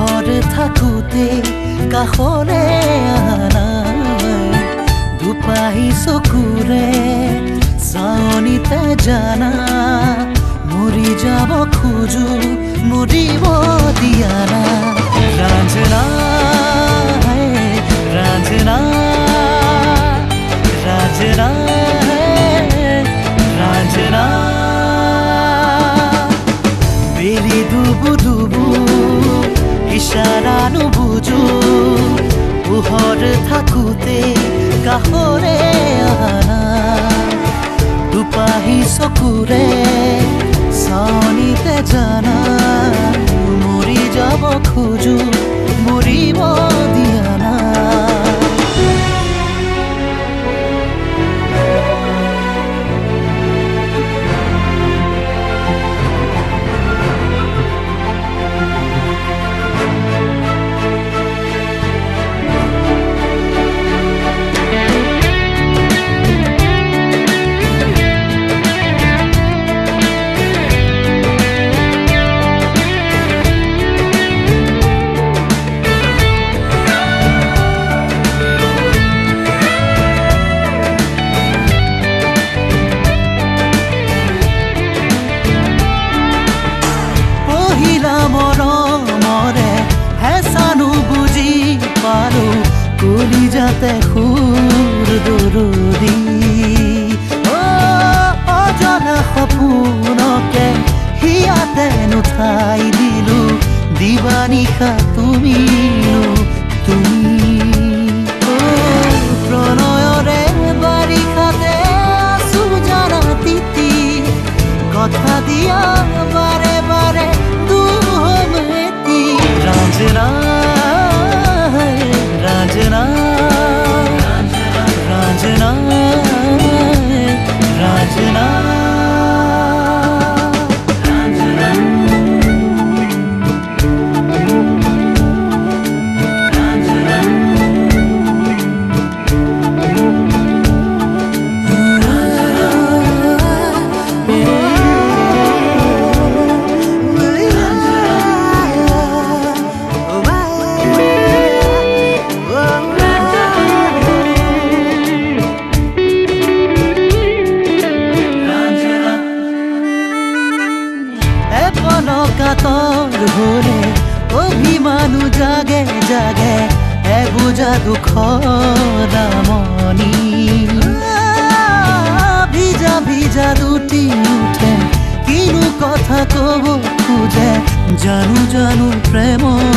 পোহৰ থাকোঁতে কাষৰে আনাই দুপাহি চকুৰে চাৱনিতে জানা মৰি যাব খোজো মৰিব দিয়া না ৰাঞ্জনা ৰাঞ্জনা ৰাঞ্জনা ৰাঞ্জনা বেলি ডুবু ডুবু ইশাৰা নুবুজো পোহৰ থাকোঁতে কাষৰে আনা দুপাহি চকুৰে চাৱনিতে জানা মৰি যাব খোজো মৰিব দিয়া না মৰমৰে হেঁচানো বুজি পাৰো কলিজাতে সুৰ দৰুদি অজনা সপোনকে হিয়াতে নুঠাই দিলো দিবানিশা তুমিনো তুমি প্ৰণয়ৰে বাৰিষাতে আছো জানা তিতি কথা দিয়া বাৰে বাৰে Ranjana, Ranjana, Ranjana, Ranjana. কাতৰ ভৰে অভিমানো জাগে জাগে বুজা দুখৰ মনি ভিজা ভিজা দুটি উঠে কিনো কথা কব খোজে জানো জানো প্ৰেমৰ